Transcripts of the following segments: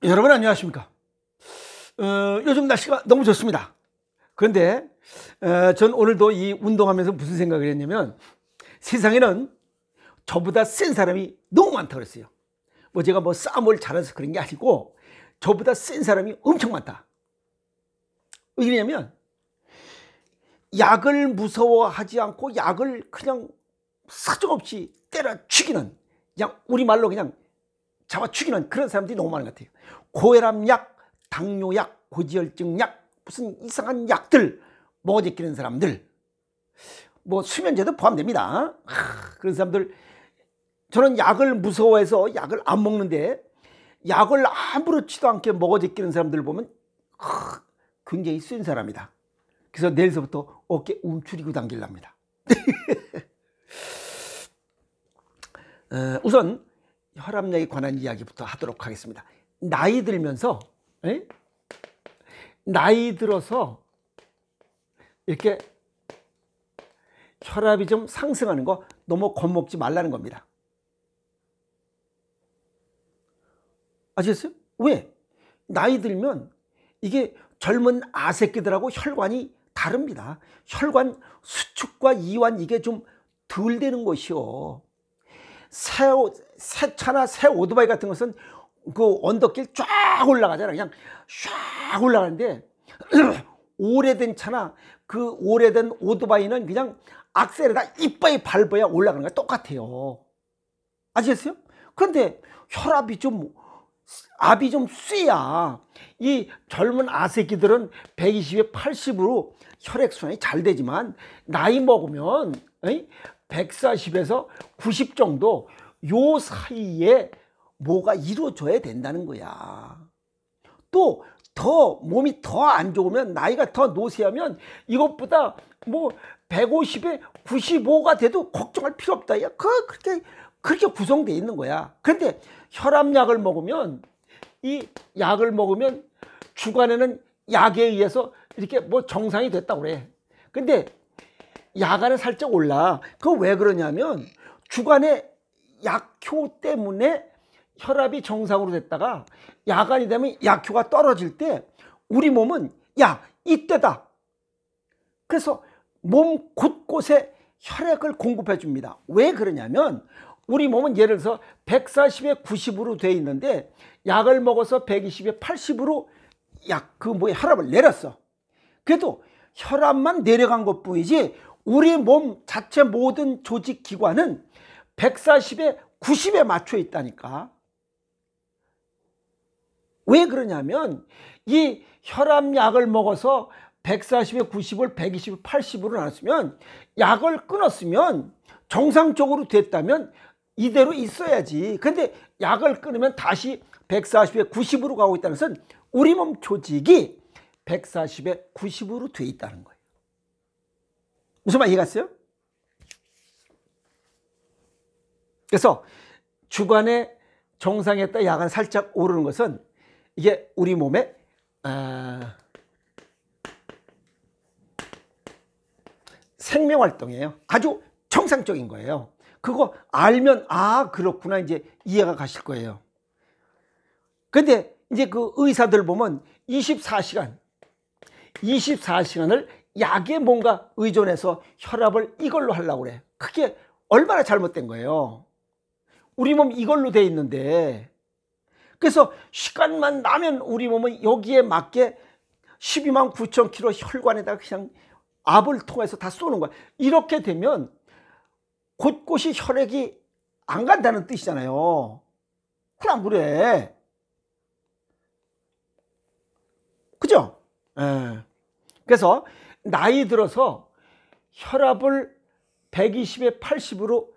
여러분 안녕하십니까? 요즘 날씨가 너무 좋습니다. 그런데 전 오늘도 이 운동하면서 무슨 생각을 했냐면, 세상에는 저보다 센 사람이 너무 많다 그랬어요. 뭐 제가 뭐 싸움을 잘해서 그런 게 아니고, 저보다 센 사람이 엄청 많다. 왜 그러냐면, 약을 무서워하지 않고 약을 그냥 사정없이 때려 죽이는, 그냥 우리말로 그냥 잡아 죽이는 그런 사람들이 너무 많은 것 같아요. 고혈압약, 당뇨약, 고지혈증약, 무슨 이상한 약들 먹어 제끼는 사람들, 뭐 수면제도 포함됩니다. 그런 사람들, 저는 약을 무서워해서 약을 안 먹는데, 약을 아무렇지도 않게 먹어 제끼는 사람들 보면 굉장히 센 사람이다. 그래서 내일서부터 어깨 움츠리고 당길랍니다. 우선 혈압약에 관한 이야기부터 하도록 하겠습니다. 나이 들면서, 나이 들어서 이렇게 혈압이 좀 상승하는 거 너무 겁먹지 말라는 겁니다. 아시겠어요? 왜? 나이 들면 이게 젊은 아새끼들하고 혈관이 다릅니다. 혈관 수축과 이완, 이게 좀 덜 되는 것이요. 새 차나 새 오토바이 같은 것은 그 언덕길 쫙 올라가잖아. 그냥 쫙 올라가는데 오래된 차나 그 오래된 오토바이는 그냥 악셀에다 이빨이 밟아야 올라가는 거랑 똑같아요. 아시겠어요? 그런데 혈압이 좀, 압이 좀 쎄야 이 젊은 아새끼들은 120에 80으로 혈액순환이 잘 되지만, 나이 먹으면 140에서 90 정도 요 사이에 뭐가 이루어져야 된다는 거야. 또 더 몸이 더 안 좋으면, 나이가 더 노쇠하면 이것보다 뭐 150에 95가 돼도 걱정할 필요 없다. 야, 그렇게 구성되어 있는 거야. 그런데 혈압약을 먹으면, 이 약을 먹으면 주간에는 약에 의해서 이렇게 뭐 정상이 됐다고 그래. 근데 야간에 살짝 올라. 그거 왜 그러냐면, 주간에 약효 때문에 혈압이 정상으로 됐다가 야간이 되면 약효가 떨어질 때 우리 몸은 야, 이때다. 그래서 몸 곳곳에 혈액을 공급해 줍니다. 왜 그러냐면, 우리 몸은 예를 들어서 140에 90으로 돼 있는데 약을 먹어서 120에 80으로 혈압을 내렸어. 그래도 혈압만 내려간 것 뿐이지 우리 몸 자체 모든 조직 기관은 140에 90에 맞춰 있다니까. 왜 그러냐면, 이 혈압약을 먹어서 140에 90을 120에 80으로 나눴으면, 약을 끊었으면 정상적으로 됐다면 이대로 있어야지. 근데 약을 끊으면 다시 140에 90으로 가고 있다는 것은 우리 몸 조직이 140에 90으로 돼 있다는 거예요. 무슨 말 이해갔어요? 그래서 주간에 정상에다 야간 살짝 오르는 것은 이게 우리 몸의 생명활동이에요. 아주 정상적인 거예요. 그거 알면 그렇구나, 이제 이해가 가실 거예요. 근데 이제 그 의사들 보면 24시간을 약에 뭔가 의존해서 혈압을 이걸로 하려고 그래. 그게 얼마나 잘못된 거예요. 우리 몸 이걸로 돼 있는데. 그래서 시간만 나면 우리 몸은 여기에 맞게 12만 9천 킬로 혈관에다가 그냥 압을 통해서 다 쏘는 거야. 이렇게 되면 곳곳이 혈액이 안 간다는 뜻이잖아요. 그래, 안 그래? 그죠? 그래서 나이 들어서 혈압을 120에 80으로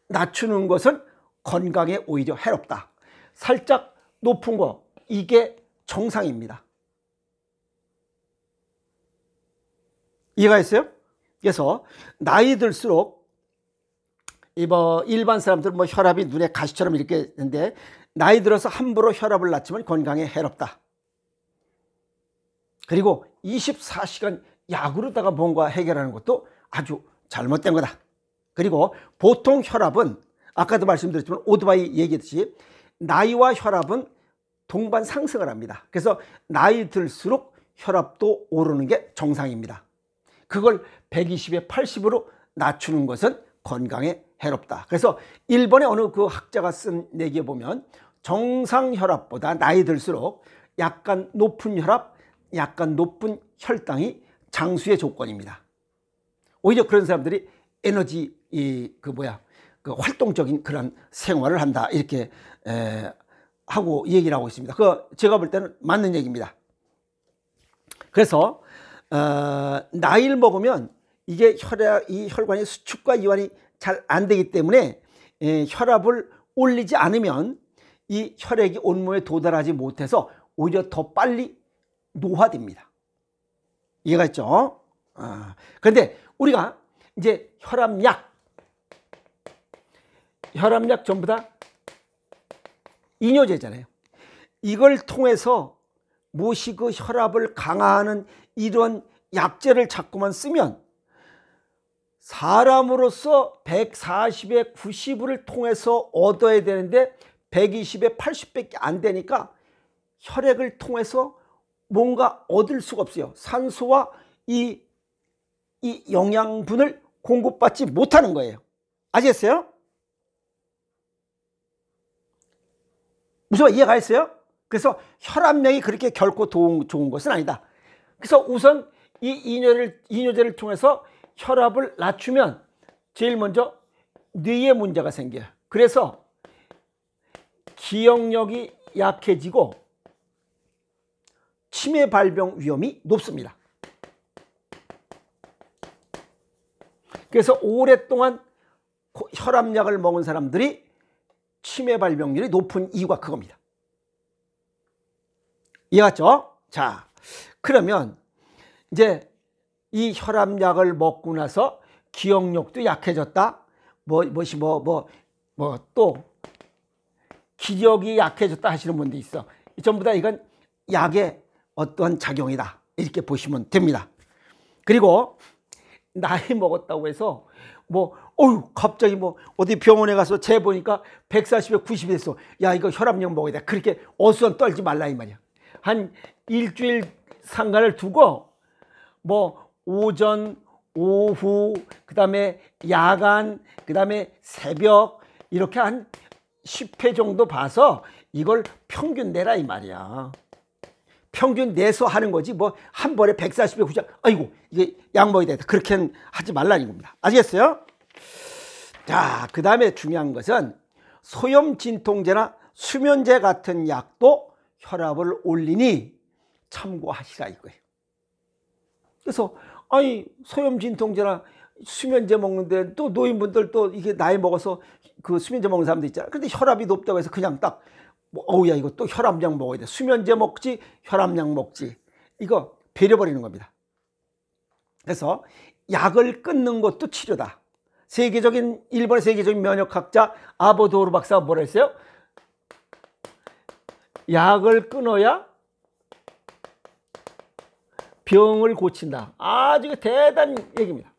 낮추는 것은 건강에 오히려 해롭다. 살짝 높은 거, 이게 정상입니다. 이해가 있어요? 그래서 나이 들수록 일반 사람들은 뭐 혈압이 눈에 가시처럼 이렇게 있는데, 나이 들어서 함부로 혈압을 낮추면 건강에 해롭다. 그리고 24시간 약으로다가 뭔가 해결하는 것도 아주 잘못된 거다. 그리고 보통 혈압은 아까도 말씀드렸지만 오토바이 얘기했듯이 나이와 혈압은 동반 상승을 합니다. 그래서 나이 들수록 혈압도 오르는 게 정상입니다. 그걸 120에 80으로 낮추는 것은 건강에 해롭다. 그래서 일본의 어느 그 학자가 쓴 얘기에 보면 정상 혈압보다 나이 들수록 약간 높은 혈압, 약간 높은 혈당이 장수의 조건입니다. 오히려 그런 사람들이 에너지 그 활동적인 그런 생활을 한다, 이렇게 하고 얘기를 하고 있습니다. 그 제가 볼 때는 맞는 얘기입니다. 그래서 나이를 먹으면 이게 이 혈관의 수축과 이완이 잘 안 되기 때문에 혈압을 올리지 않으면 이 혈액이 온몸에 도달하지 못해서 오히려 더 빨리 노화됩니다. 이해가 있죠? 그런데 우리가 이제 혈압약 전부 다 이뇨제잖아요. 이걸 통해서 무엇이 그 혈압을 강화하는 이런 약제를 자꾸만 쓰면 사람으로서 140에 90을 통해서 얻어야 되는데 120에 80밖에 안 되니까 혈액을 통해서 뭔가 얻을 수가 없어요. 산소와 이 영양분을 공급받지 못하는 거예요. 아시겠어요? 무슨 이해가 했어요? 그래서 혈압약이 그렇게 결코 좋은 것은 아니다. 그래서 우선 이 이뇨제를 통해서 혈압을 낮추면 제일 먼저 뇌에 문제가 생겨요. 그래서 기억력이 약해지고 치매 발병 위험이 높습니다. 그래서 오랫동안 혈압약을 먹은 사람들이 치매 발병률이 높은 이유가 그겁니다. 이해갔죠? 자, 그러면 이제 이 혈압약을 먹고 나서 기억력도 약해졌다. 또 기력이 약해졌다 하시는 분도 있어. 전부 다 이건 약의 어떠한 작용이다, 이렇게 보시면 됩니다. 그리고 나이 먹었다고 해서 갑자기 어디 병원에 가서 재보니까 140에 90이 됐어. 야, 이거 혈압약 먹어야 돼. 그렇게 어수선 떨지 말라 이 말이야. 한 일주일 상간을 두고 오전, 오후, 그 다음에 야간, 그 다음에 새벽, 이렇게 한 10회 정도 봐서 이걸 평균 내라 이 말이야. 평균 내서 하는 거지 한 번에 140에 90, 아이고 이게 약 먹어야 되겠다, 그렇게 하지 말라는 겁니다. 아시겠어요? 자, 그 다음에 중요한 것은 소염 진통제나 수면제 같은 약도 혈압을 올리니 참고하시라 이거예요. 그래서 소염 진통제나 수면제 먹는데 또 노인분들 또 이게 나이 먹어서 그 수면제 먹는 사람도 있잖아. 근데 혈압이 높다고 해서 그냥 딱 야, 이거 또 혈압약 먹어야 돼. 수면제 먹지 혈압약 먹지. 이거 배려버리는 겁니다. 그래서 약을 끊는 것도 치료다. 일본의 세계적인 면역학자 아보도르 박사가 뭐라 했어요? 약을 끊어야 병을 고친다. 아주 대단한 얘기입니다.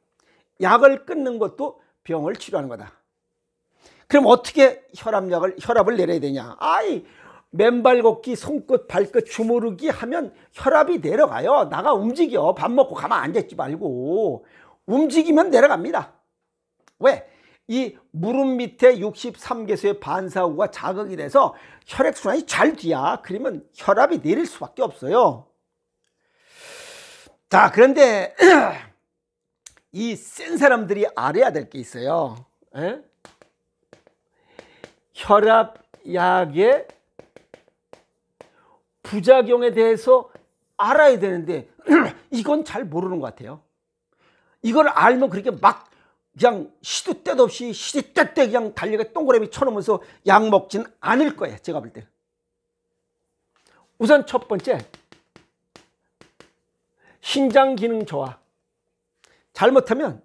약을 끊는 것도 병을 치료하는 거다. 그럼 어떻게 혈압을 내려야 되냐? 맨발 걷기, 손끝, 발끝 주무르기 하면 혈압이 내려가요. 나가 움직여. 밥 먹고 가만 앉아있지 말고 움직이면 내려갑니다. 왜? 이 무릎 밑에 63개소의 반사구가 자극이 돼서 혈액순환이 잘 돼야, 그러면 혈압이 내릴 수밖에 없어요. 자, 그런데 이 센 사람들이 알아야 될 게 있어요. 혈압약의 부작용에 대해서 알아야 되는데 이건 잘 모르는 것 같아요. 이걸 알면 그렇게 그냥 시도 때도 없이 시리때때 그냥 달력에 동그라미 쳐놓으면서 약 먹진 않을 거예요. 제가 볼 때. 우선 첫 번째, 신장 기능 저하. 잘못하면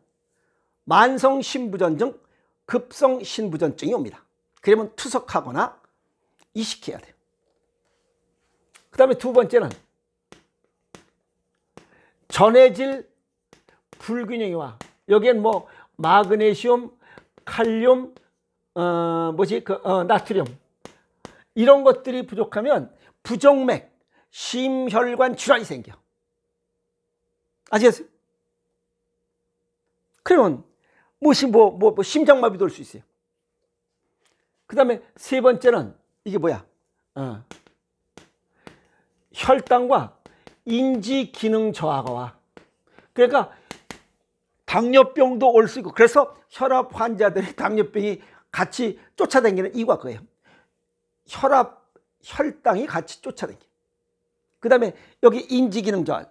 만성 신부전증, 급성 신부전증이 옵니다. 그러면 투석하거나 이식해야 돼요. 그 다음에 두 번째는 전해질 불균형이 와. 여기엔 마그네슘, 칼륨, 나트륨, 이런 것들이 부족하면 부정맥, 심혈관 질환이 생겨. 아시겠어요? 그러면 심장마비도 올 수 있어요. 그 다음에 세 번째는 이게 뭐야? 혈당과 인지 기능 저하가 와. 그러니까 당뇨병도 올 수 있고, 그래서 혈압 환자들이 당뇨병이 같이 쫓아다니는 이유가 그거예요. 혈당이 같이 쫓아다녀. 그 다음에 여기 인지 기능 저하,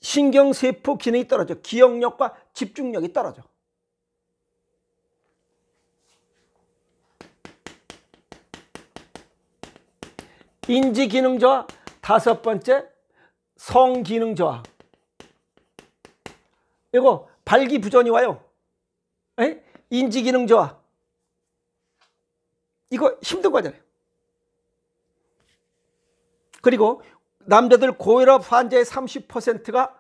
신경세포 기능이 떨어져. 기억력과 집중력이 떨어져. 인지 기능 저하. 다섯 번째, 성 기능 저하. 이거 발기부전이 와요. 인지 기능 저하. 이거 힘든 거잖아요. 그리고 남자들 고혈압 환자의 30%가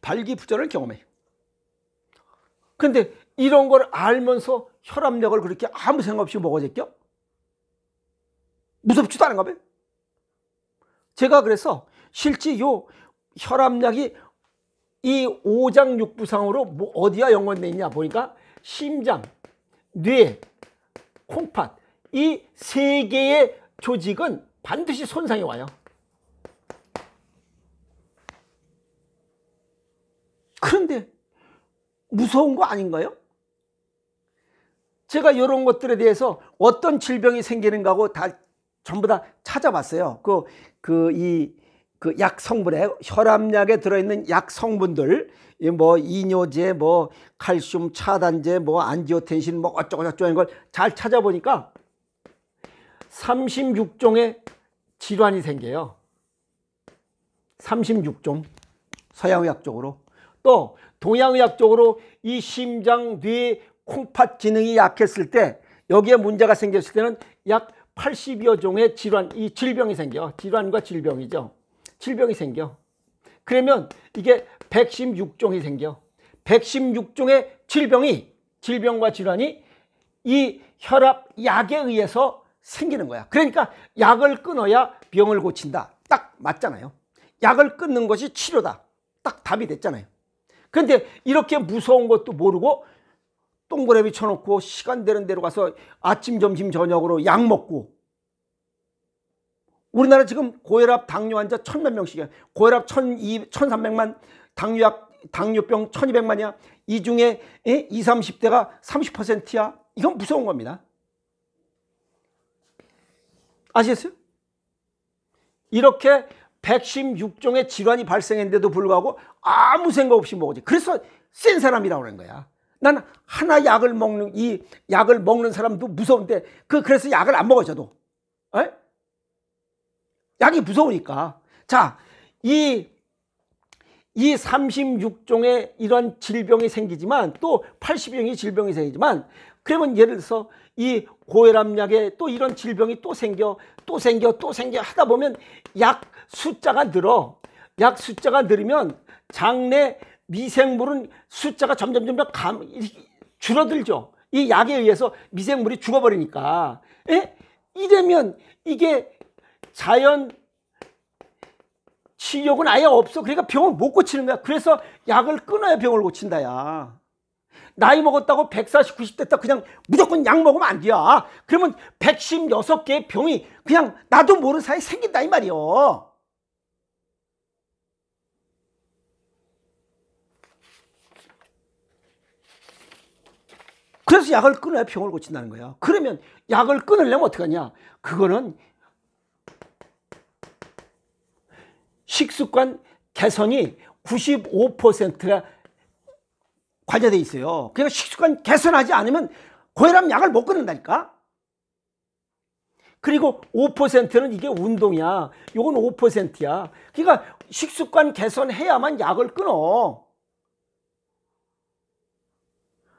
발기부전을 경험해요. 그런데 이런 걸 알면서 혈압약을 그렇게 아무 생각 없이 먹어도 될겨? 무섭지도 않은가 봐요. 제가 그래서 실제 요 혈압약이 이 오장육부상으로 어디와 연관되어 있냐 보니까 심장, 뇌, 콩팥 이 세 개의 조직은 반드시 손상이 와요. 그런데 무서운 거 아닌가요? 제가 이런 것들에 대해서 어떤 질병이 생기는가 하고 다 전부 다 찾아봤어요. 약 성분에, 혈압약에 들어있는 약 성분들, 이뇨제, 칼슘 차단제, 안지오텐신, 어쩌고저쩌고 이런 걸 잘 찾아보니까 36종의 질환이 생겨요. 36종. 서양의학적으로. 또 동양의학적으로 이 심장, 뇌, 콩팥 기능이 약했을 때, 여기에 문제가 생겼을 때는 약 80여 종의 이 질병이 생겨. 질환과 질병이죠. 질병이 생겨. 그러면 이게 116종이 생겨. 116종의 질병과 질환이 이 혈압약에 의해서 생기는 거야. 그러니까 약을 끊어야 병을 고친다. 딱 맞잖아요. 약을 끊는 것이 치료다. 딱 답이 됐잖아요. 그런데 이렇게 무서운 것도 모르고 동그라미 쳐놓고 시간 되는 대로 가서 아침, 점심, 저녁으로 약 먹고, 우리나라 지금 고혈압 당뇨 환자 1000만 명씩이야. 고혈압 1300만, 당뇨병 1200만이야. 이 중에 20, 30대가 30%야. 이건 무서운 겁니다. 아시겠어요? 이렇게 116종의 질환이 발생했는데도 불구하고 아무 생각 없이 먹어지. 그래서 센 사람이라고 그러는 거야. 나는 하나 약을 먹는 사람도 무서운데, 그래서 약을 안 먹어요, 저도. 약이 무서우니까. 자, 이 36종의 이런 질병이 생기지만, 또 80종의 질병이 생기지만, 그러면 예를 들어서 이 고혈압약에 또 이런 질병이 또 생겨 하다 보면 약 숫자가 늘어. 약 숫자가 늘으면 장내 미생물은 숫자가 점점 줄어들죠. 이 약에 의해서 미생물이 죽어버리니까. 이러면 이게 자연 치료는 아예 없어. 그러니까 병을 못 고치는 거야. 그래서 약을 끊어야 병을 고친다, 야. 나이 먹었다고 140, 90 됐다 그냥 무조건 약 먹으면 안 돼요. 그러면 116개의 병이 그냥 나도 모르는 사이에 생긴다 이 말이요. 그래서 약을 끊어야 병을 고친다는 거야. 그러면 약을 끊으려면 어떡하냐? 그거는 식습관 개선이 95%가 관여돼 있어요. 그러니까 식습관 개선하지 않으면 고혈압 약을 못 끊는다니까. 그리고 5%는 이게 운동이야. 이건 5%야. 그러니까 식습관 개선해야만 약을 끊어.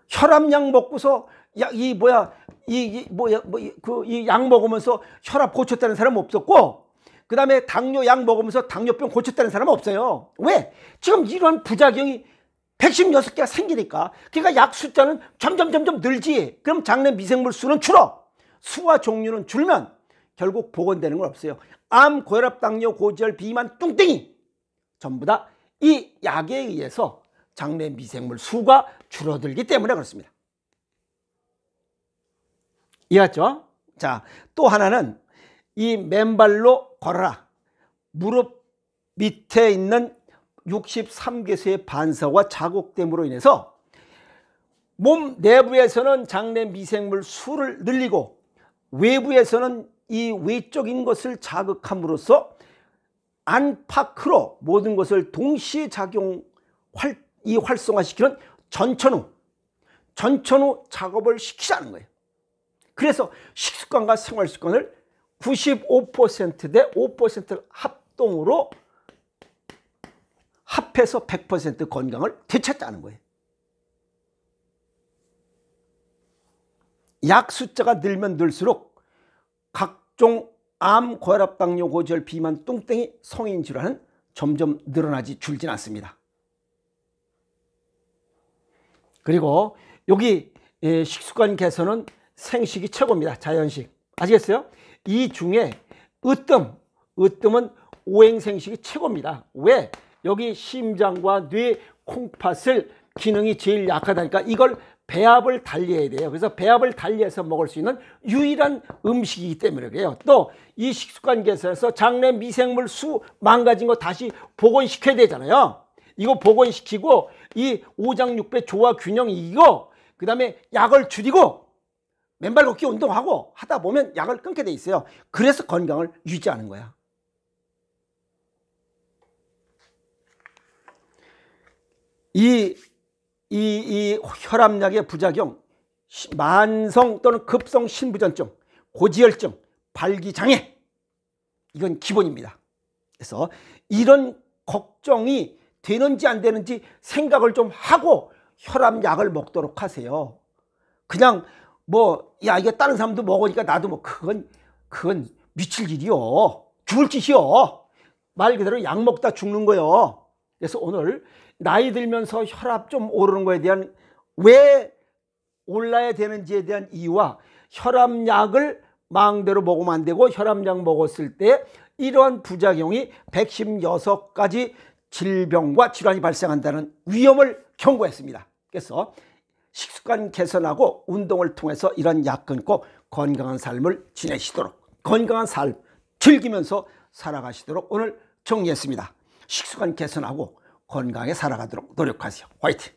혈압약 먹고서 이 약 먹으면서 혈압 고쳤다는 사람 없었고, 그 다음에 당뇨 약 먹으면서 당뇨병 고쳤다는 사람은 없어요. 왜? 지금 이런 부작용이 116개가 생기니까. 그러니까 약 숫자는 점점 늘지. 그럼 장내 미생물 수는 줄어. 수와 종류는 줄면 결국 복원되는 건 없어요. 암, 고혈압, 당뇨, 고지혈, 비만, 뚱땡이 전부 다 이 약에 의해서 장내 미생물 수가 줄어들기 때문에 그렇습니다. 이해갔죠? 자, 또 하나는 이 맨발로 걸어라. 무릎 밑에 있는 63개소의 반사와 자극됨으로 인해서 몸 내부에서는 장내 미생물 수를 늘리고 외부에서는 이 외적인 것을 자극함으로써 안팎으로 모든 것을 동시에 활성화시키는 전천후 작업을 시키자는 거예요. 그래서 식습관과 생활습관을 95% 대 5% 합동으로 합해서 100% 건강을 되찾자는 거예요. 약 숫자가 늘면 늘수록 각종 암, 고혈압, 당뇨, 고지혈, 비만, 뚱땡이, 성인 질환은 점점 늘어나지 줄진 않습니다. 그리고 여기 식습관 개선은 생식이 최고입니다. 자연식. 아시겠어요? 이 중에 으뜸은 오행생식이 최고입니다. 왜? 여기 심장과 뇌, 콩팥을 기능이 제일 약하다니까 이걸 배합을 달리해야 돼요. 그래서 배합을 달리해서 먹을 수 있는 유일한 음식이기 때문에 그래요. 또 이 식습관 개선에서 장내 미생물 수 망가진 거 다시 복원시켜야 되잖아요. 이거 복원시키고 이 오장육배 조화 균형 이기고 그 다음에 약을 줄이고 맨발 걷기 운동하고 하다 보면 약을 끊게 돼 있어요. 그래서 건강을 유지하는 거야. 이 혈압약의 부작용, 만성 또는 급성 신부전증, 고지혈증, 발기장애 이건 기본입니다. 그래서 이런 걱정이 되는지 안 되는지 생각을 좀 하고 혈압약을 먹도록 하세요. 그냥 야 이거 다른 사람도 먹으니까 나도 그건 미칠 일이요. 죽을 짓이요. 말 그대로 약 먹다 죽는 거요. 그래서 오늘 나이 들면서 혈압 좀 오르는 거에 대한 왜 올라야 되는지에 대한 이유와 혈압약을 마음대로 먹으면 안 되고 혈압약 먹었을 때 이러한 부작용이 116가지 질병과 질환이 발생한다는 위험을 경고했습니다. 그래서 식습관 개선하고 운동을 통해서 이런 약 끊고 건강한 삶을 지내시도록 건강한 삶 즐기면서 살아가시도록 오늘 정리했습니다. 식습관 개선하고 건강하게 살아가도록 노력하세요. 화이팅!